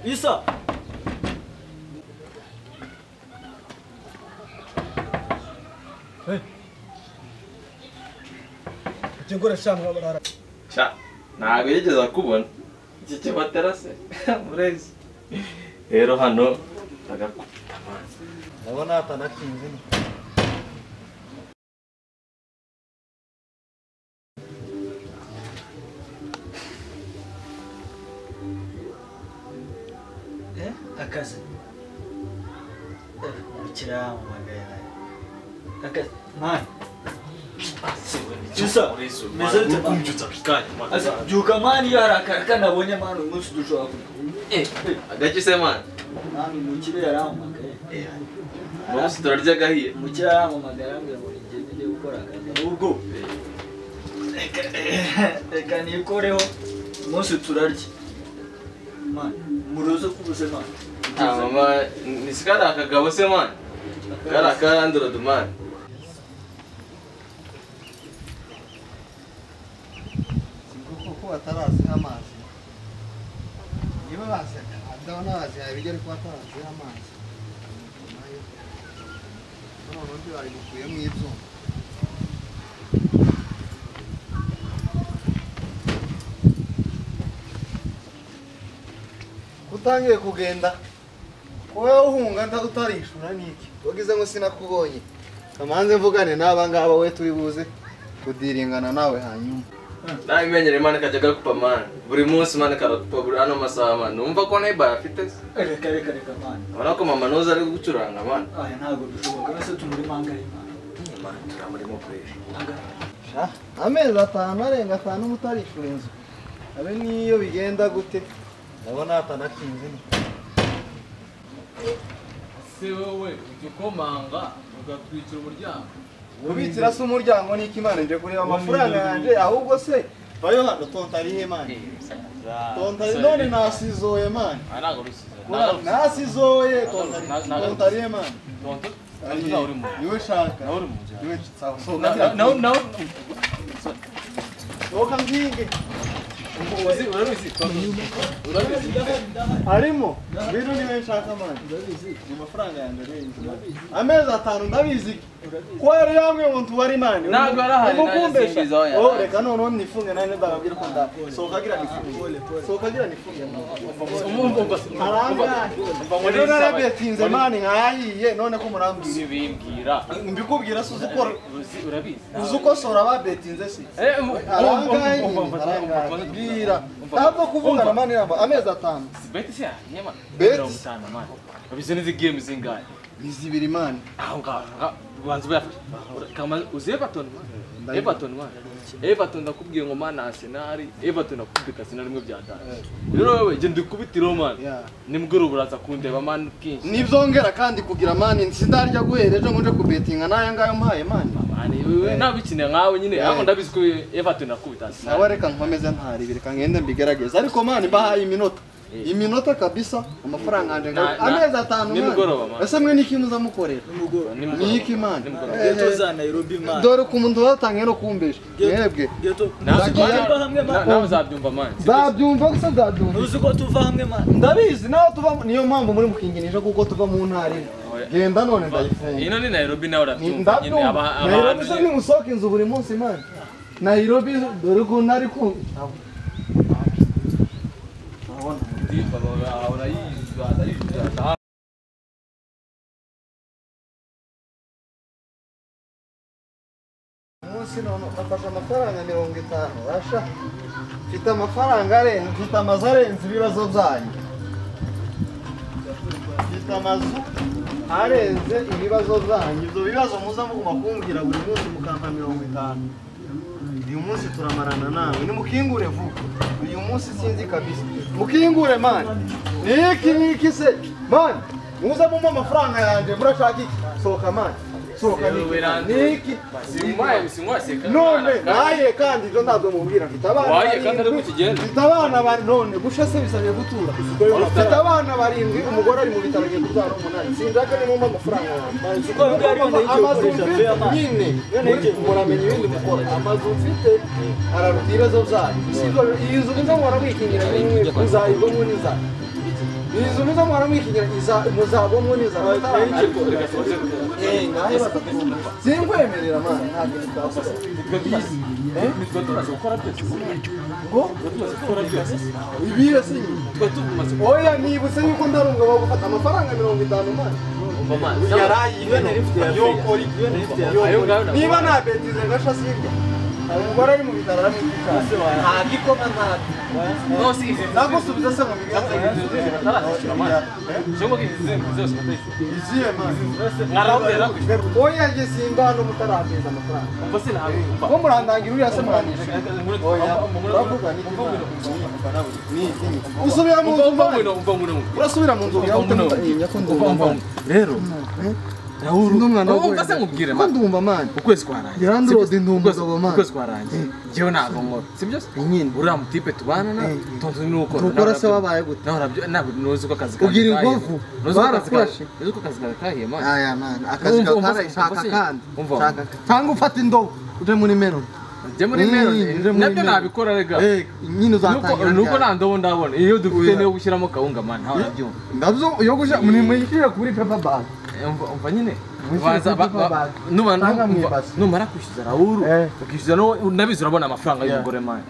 Isa. Hey. Jengora shamba barara. Cha. Ntabwo yigeze kubona. Iki kibatera se. Murezi. Rero hano agakuta amazi. Ndabona atanakinze. Akazi. Ukira mu magana. Akazi. Man. Isa. Mezete kumjuta kikanya. Asa juka mani haraka nabonye mani umunsi dushobora kuba. Agace se man. Mani mukire yaramamagaye. Umunsi turarya gahiye. Mukire yaramamagaye ambye ngo ngende gukora akazi. Ubwo. Reka nikoreho umunsi turarya. Man, muruzo kubuse man. Mama, nisikara akagabo se man. Kara Android man. Kuko atarazi amazi. Niba baseka, ndabona bazi abigere ko atarazi amazi. None ndi bari gukuye mu ibyuma. Utangiye kugenda wowe uhunga utarishura niki wagize ngo sinakubonye kamanze mvugane n'aba ngaba we turi buze kudiringana nawe hanyuma Nabimenyere man kajyaga kupa man buri munsi man karakupa buri ano masaha man numva ko neba afite Reka man urabona ko mama noza ari gucuranga man aya ntago bishoboka bese tumuri mangaye man turamurimo kwesha amezi 5 arenga 5 mutarishura inzu abe niyo bigenda gute ndabona atanakinze se wowe ugikomanga ugatwikira umuryango ubitira se umuryango niki Imana nje kureba amafaranga yanje ahubwo se bayo hano tontarihe man tontari none nasizoye man ntago rusize nasizoye tontarihe man tonto nawe uri mu iwe shaka nawe uri mu iwe sawa soka nginge urabizi arimo bintu niwe nshaka man mu mafaranga yanje amezi 5 ndabizi ko yari yamwe umuntu bari man ntago arahari nasimbiza oh reka none nifunge nane ndababwira ko nda sokagira nifunge rero narabetinze man nkayiye none ko murambwira sibimbwira mbikubwira suzi ko urabizi uzuko sora babetinze si bwira ntabwo kuvugana man yamba amezi 5 beti se nyama beti man abize n'izi game zingahe bizibiri man aho ngaho banzu bayafashe kama uzi Everton ndakubwiye ngo man Arsenal Everton nakubika sina rimwe byadanje rero wewe je ndikubitiro man nimugoroba uraza kundeba man kinshi nibyongera kandi kugira man sindarya guhereje ngo nje kubetinga naya ngayo mpaye man wewe nabikine nkawe nyine ariko ndabizi ko Everton nakubita nawe reka nkomeze ntari bireka ngende mbigerageza ariko man bahaye iminota kabisa amafaranga anje amezi 5 nimugoroba man ese mwe niki muzamukorera niki man Geto Nairobi man dore ku muntu watangiye no kumbesha mwebwe Geto nawe hamwe man nawe zabyumva man zabyumva gusa zabyumva uzi ko tuva hamwe man ndabizi nawe tuva niyo mpamvu muri mukinginisha kuko tuva mu ntari genda none ndayifunga ino ni Nairobi nawe urabyumva nyine Nairobi se ni musoka inzu buri munsi man Nairobi dore ko nari ku munsi none afasha amafaranga 50 basha mfite amafaranga arenze mfite amazu arenze ibibazo byanyu mfite amazu arenze ibibazo byanyu ibyo bibazo muza muguma kumbwira buri munsi mukampa 50 uyu munsi turamarana nawe ni mukingure vuba uyu munsi sinzi kabisa mukingure man niki se man muza mu amafaranga yanje murashaka iki soka man soka niki none naye kandi ndo ndabwo mumbwira mfite abana waye kandi ari kukigenda mfite abana bari none gusha se bisabye gutura mfite abana barindwi umugore ari mu bitaro ngiye kubyara umunani sinzaka ni mu amafaranga yanje ko bwari n'icyo nyine muramenye ibindi mukora amazu mfite ararutira zo byanyu siko iyi nzu nizo mwana mwikingira kuzayibwo muri za izo muza mwana mwikigira muzabomwe neza sinkwemerera mwana ntabwo twafashe nitwe tumaze gukora byose ngo ibihe se twe tumaze oya nibutse yuko ndarunga bagufata amafaranga 50 mwana niba nta betize gasha sibyo umugore ari mu bitaro aramwita nta gikoma nta nagusubiza se mu biganza oya nge simba hano mutarapeza amafaranga ko murandangira uriya se murandisha usubira mu nzu urasubira mu nzu rero Rahuru n'umwana wawe ugase nkubwire ko ndumva man ukwezi kwarangiye Landlord ndumva man ukwezi kwarangiye jewe ntabwo nkora sibyo nyine uriya mutipe tubana na tonto ni uko ukora se wabaye gute ntabwo nuzi ko akazi ugira inkovu barakurashe nuzi ko akazi kahiye man aya man akazi kakara kandi cyangwa ufata indobo uje muri meno je muri mero nabyo nabikora rega nyine uzatangira nuko nta ndobo ndabona iyo dufite niyo gushyiramo kawunga man nta byumva ndabyo yo gusha muri muyishira kuri paper bag umva nyine numara kwishyuza Rahuru ukishyuza nabizi urabona amafaranga y'umugore man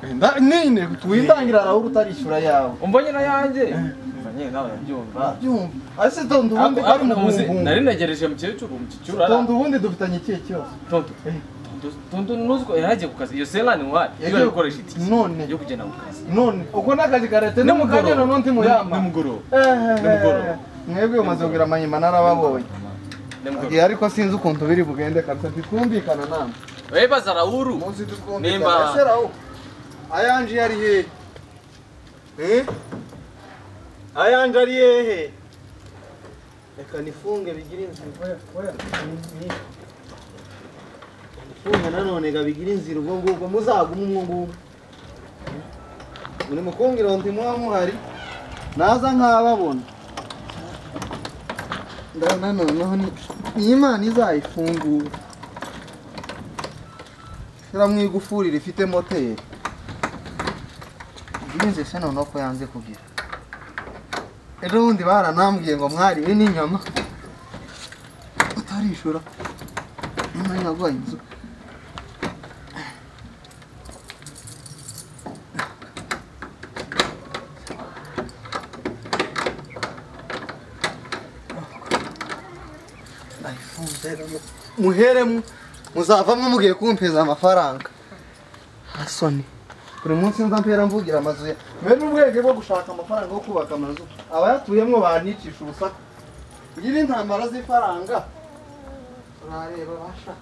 nine twindangira Rahuru utarishyura yawe umva nyine yanjye umva nyine nawe yabyumva ase tondu ubundi ari mu nari negereje mukecuru tondu ubundi dufitanye ikihe cyose tondu nuzi ko yaragiye ku kazi iyo selani wa iyo gukoresha itiki none yo kugenda ku kazi none uko nakazi karete ni mukanya none nti muyamba nimugoro mwebwe umaze kugira amanyima narababonye ariko sinzi ukuntu biri bugende kabisa twumvikana namwe webaza Rahuru munsi twumvikana ese Rahuru ayanje yari he ayanje ari hehe reka nifunge bigira inzira nifunge nanone gabigira inzira ubwo ngubwo muzaguma umwe ngubwo muri mukongera ndi muhari naza nkababona ndabona noneho ni Imana izayifungura shira mwigufuri rifite moteri birinze se noneho ko yanze kugira ejo bundi baranambwiye ngo mwari n'inyama utarishura nyuma nagwaye inzu muheremu muzavamo mugiye kumpeza amafaranga asoni buri munsi ndampera mvugira amazu ya mwe n'ubwenge bwo gushaka amafaranga yo kubaka amazu abayatuyemo banicisha ubusaka ugira intambara z'ifaranga urareba basha